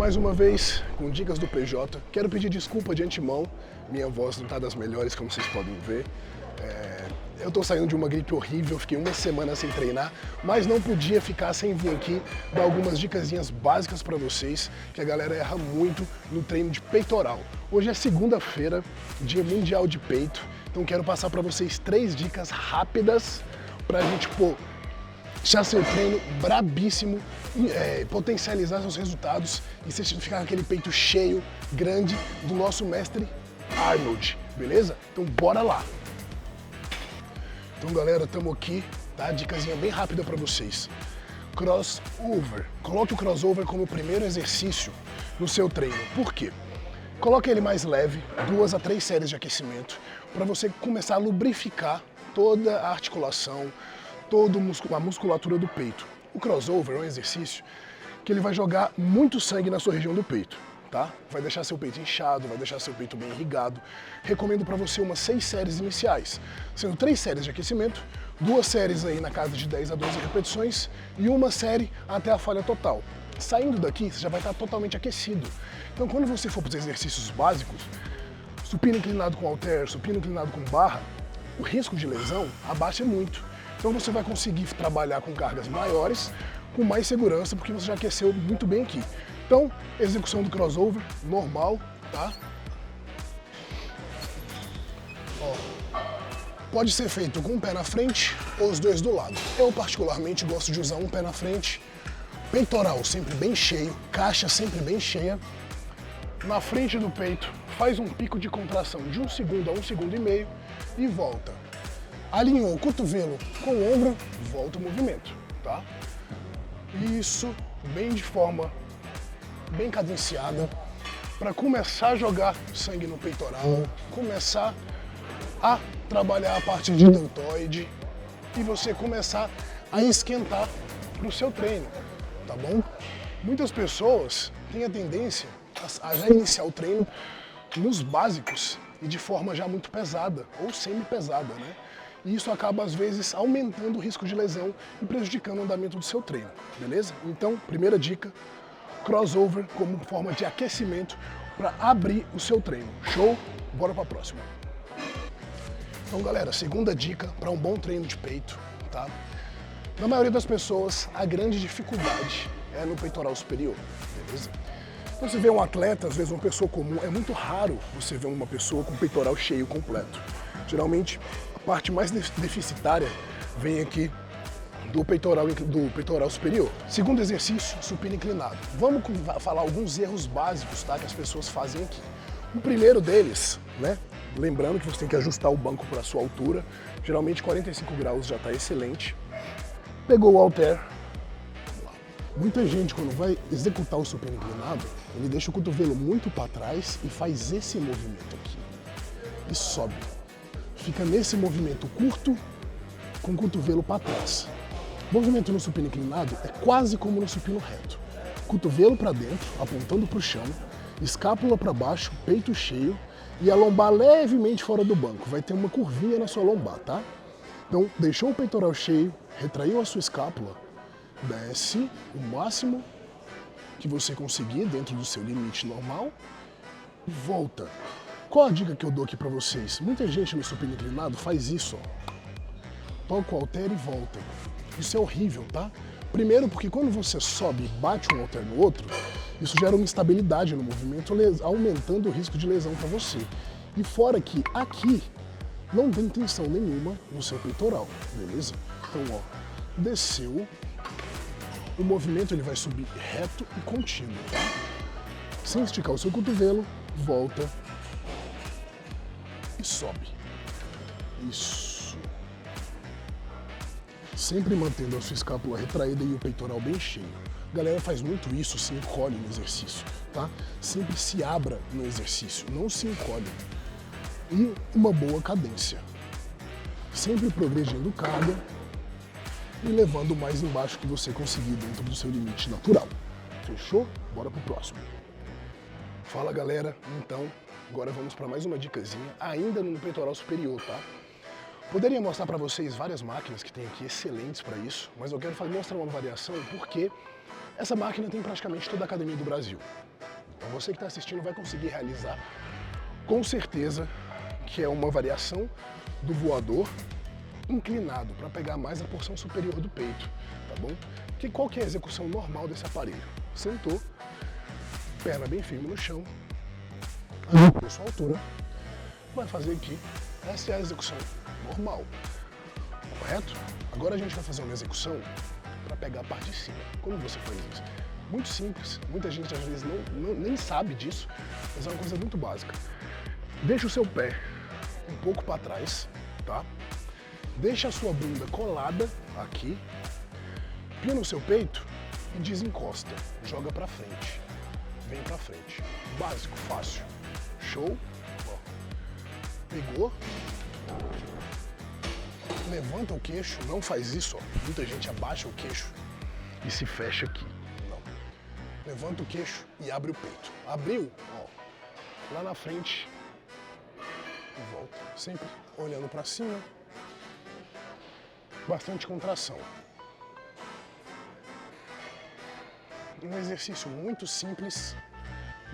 mais uma vez com dicas do PJ. Quero pedir desculpa de antemão, minha voz não está das melhores, como vocês podem ver. Eu estou saindo de uma gripe horrível, fiquei uma semana sem treinar, mas não podia ficar sem vir aqui dar algumas dicasinhas básicas para vocês, que a galera erra muito no treino de peitoral. Hoje é segunda-feira, dia mundial de peito, então quero passar para vocês 3 dicas rápidas para a gente deixar seu treino brabíssimo, potencializar seus resultados e você ficar com aquele peito cheio, grande, do nosso mestre Arnold, beleza? Então bora lá! Então galera, estamos aqui, tá? Dicasinha bem rápida para vocês. Crossover. Coloque o crossover como o primeiro exercício no seu treino. Por quê? Coloque ele mais leve, 2 a 3 séries de aquecimento, para você começar a lubrificar toda a articulação, toda a musculatura do peito. O crossover é um exercício que ele vai jogar muito sangue na sua região do peito, tá? Vai deixar seu peito inchado, vai deixar seu peito bem irrigado. Recomendo para você umas 6 séries iniciais, sendo 3 séries de aquecimento, 2 séries aí na casa de 10 a 12 repetições e uma série até a falha total. Saindo daqui, você já vai estar totalmente aquecido. Então quando você for para os exercícios básicos, supino inclinado com halter, supino inclinado com barra, o risco de lesão abaixa muito. Então você vai conseguir trabalhar com cargas maiores, com mais segurança, porque você já aqueceu muito bem aqui. Então, execução do crossover, normal, tá? Ó, pode ser feito com um pé na frente ou os dois do lado. Eu particularmente gosto de usar um pé na frente, peitoral sempre bem cheio, caixa sempre bem cheia. Na frente do peito, faz um pico de contração de 1 segundo a 1 segundo e meio e volta. Alinhou o cotovelo com o ombro, volta o movimento, tá? Isso, bem de forma bem cadenciada, para começar a jogar sangue no peitoral, começar a trabalhar a parte de deltoide e você começar a esquentar para o seu treino, tá bom? Muitas pessoas têm a tendência a já iniciar o treino nos básicos e de forma já muito pesada ou semi-pesada, né? E isso acaba, às vezes, aumentando o risco de lesão e prejudicando o andamento do seu treino, beleza? Então, primeira dica, crossover como forma de aquecimento para abrir o seu treino. Show? Bora para a próxima. Então, galera, segunda dica para um bom treino de peito, tá? Na maioria das pessoas, a grande dificuldade é no peitoral superior, beleza? Então, você vê um atleta, às vezes uma pessoa comum, é muito raro você ver uma pessoa com peitoral cheio completo. Geralmente, a parte mais deficitária vem aqui do peitoral superior. Segundo exercício, supino inclinado. Vamos falar alguns erros básicos, tá, que as pessoas fazem aqui. O primeiro deles, né, lembrando que você tem que ajustar o banco para a sua altura, geralmente 45 graus já está excelente. Pegou o halter. Muita gente, quando vai executar o supino inclinado, ele deixa o cotovelo muito para trás e faz esse movimento aqui. E sobe. Fica nesse movimento curto com o cotovelo para trás. O movimento no supino inclinado é quase como no supino reto. Cotovelo para dentro, apontando para o chão, escápula para baixo, peito cheio e a lombar levemente fora do banco. Vai ter uma curvinha na sua lombar, tá? Então, deixou o peitoral cheio, retraiu a sua escápula, desce o máximo que você conseguir dentro do seu limite normal e volta. Qual a dica que eu dou aqui pra vocês? Muita gente no supino inclinado faz isso, ó. Toca o halter e volta. Isso é horrível, tá? Primeiro porque quando você sobe e bate um halter no outro, isso gera uma instabilidade no movimento, aumentando o risco de lesão para você. E fora que aqui não tem tensão nenhuma no seu peitoral, beleza? Então, ó, desceu, o movimento ele vai subir reto e contínuo, tá? Sem esticar o seu cotovelo, volta e sobe. Isso. Sempre mantendo a sua escápula retraída e o peitoral bem cheio. A galera faz muito isso, se encolhe no exercício, tá? Sempre se abra no exercício, não se encolhe. E uma boa cadência. Sempre progredindo carga e levando o mais embaixo que você conseguir dentro do seu limite natural. Fechou? Bora pro próximo. Fala galera, então, agora vamos para mais uma dicasinha, ainda no peitoral superior, tá? Poderia mostrar para vocês várias máquinas que tem aqui excelentes para isso, mas eu quero mostrar uma variação porque Essa máquina tem praticamente toda a academia do Brasil. Então você que está assistindo vai conseguir realizar com certeza, que é uma variação do voador inclinado para pegar mais a porção superior do peito, tá bom? Qual que é a execução normal desse aparelho? Sentou, perna bem firme no chão, a sua altura, vai fazer aqui. Essa é a execução normal, correto? Agora a gente vai fazer uma execução para pegar a parte de cima. Como você faz isso? Muito simples, muita gente às vezes nem sabe disso, mas é uma coisa muito básica. Deixa o seu pé um pouco para trás, tá? Deixa a sua bunda colada aqui, pina o seu peito e desencosta, joga para frente, vem para frente. Básico, fácil. Show? Ó. Pegou? Levanta o queixo, não faz isso, ó. Muita gente abaixa o queixo e se fecha aqui. Não. Levanta o queixo e abre o peito. Abriu, ó, lá na frente e volta. Sempre olhando para cima. Bastante contração. Um exercício muito simples,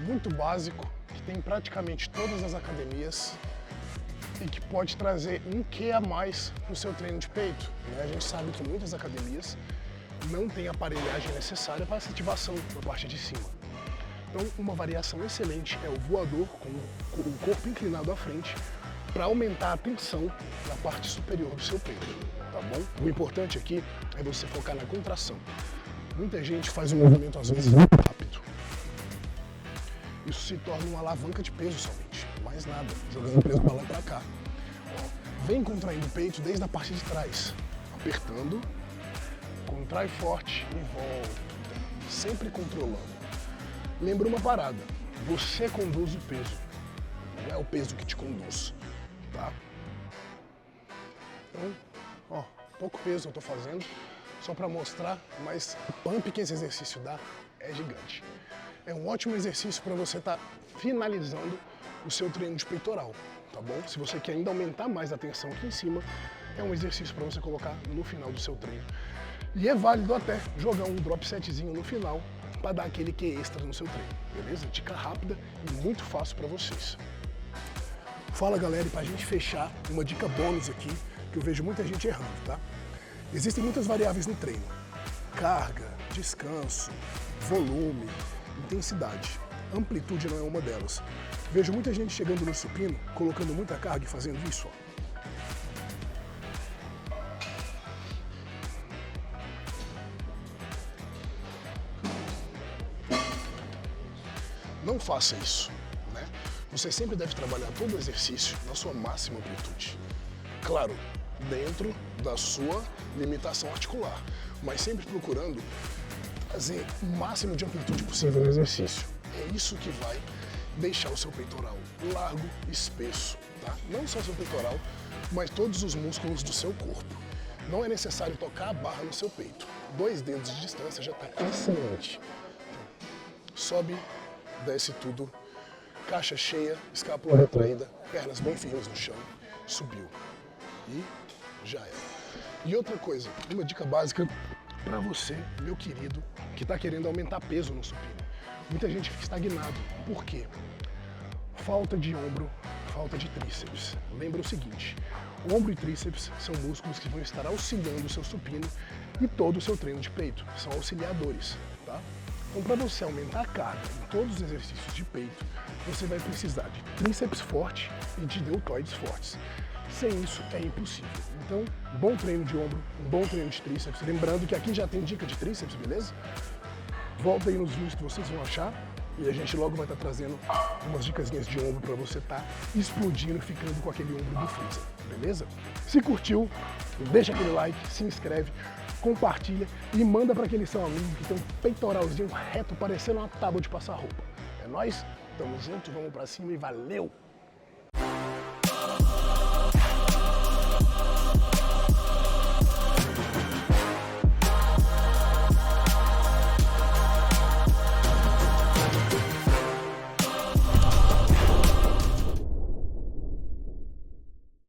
muito básico, que tem em praticamente todas as academias e que pode trazer um quê a mais no seu treino de peito. A gente sabe que muitas academias não têm a aparelhagem necessária para essa ativação na parte de cima. Então, uma variação excelente é o voador com o corpo inclinado à frente para aumentar a tensão na parte superior do seu peito, tá bom? O importante aqui é você focar na contração. Muita gente faz um movimento às vezes muito rápido. Isso se torna uma alavanca de peso somente, mais nada, jogando peso para lá e para cá. Ó, vem contraindo o peito desde a parte de trás, apertando, contrai forte e volta, sempre controlando. Lembra uma parada, você conduz o peso, não é o peso que te conduz, tá? Então, ó, pouco peso eu tô fazendo, só para mostrar, mas o pump que esse exercício dá é gigante. É um ótimo exercício para você estar finalizando o seu treino de peitoral, tá bom? Se você quer ainda aumentar mais a tensão aqui em cima, é um exercício para você colocar no final do seu treino. E é válido até jogar um drop setzinho no final para dar aquele que extra no seu treino, beleza? Dica rápida e muito fácil para vocês. Fala galera, e para a gente fechar, uma dica bônus aqui, que eu vejo muita gente errando, tá? Existem muitas variáveis no treino: carga, descanso, volume, intensidade. Amplitude não é uma delas. Vejo muita gente chegando no supino, colocando muita carga e fazendo isso, ó. Não faça isso, né? Você sempre deve trabalhar todo o exercício na sua máxima amplitude. Claro, dentro da sua limitação articular, mas sempre procurando fazer o máximo de amplitude possível no exercício. É isso que vai deixar o seu peitoral largo, espesso, tá? Não só o seu peitoral, mas todos os músculos do seu corpo. Não é necessário tocar a barra no seu peito. 2 dedos de distância já está excelente. Sobe, desce tudo, caixa cheia, escápula retraída, pernas bem firmes no chão, subiu e já era. E outra coisa, uma dica básica para você, meu querido, que está querendo aumentar peso no supino. Muita gente fica estagnado. Por quê? Falta de ombro, falta de tríceps. Lembra o seguinte, ombro e tríceps são músculos que vão estar auxiliando o seu supino e todo o seu treino de peito. São auxiliadores, tá? Então, para você aumentar a carga em todos os exercícios de peito, você vai precisar de tríceps forte e de deltoides fortes. Sem isso, é impossível. Então, bom treino de ombro, um bom treino de tríceps. Lembrando que aqui já tem dica de tríceps, beleza? Volta aí nos vídeos que vocês vão achar e a gente logo vai estar trazendo umas dicasinhas de ombro para você estar explodindo, ficando com aquele ombro do freezer, beleza? Se curtiu, deixa aquele like, se inscreve, compartilha e manda para aquele seu amigo que tem um peitoralzinho reto parecendo uma tábua de passar roupa. É nóis, tamo junto, vamos pra cima e valeu!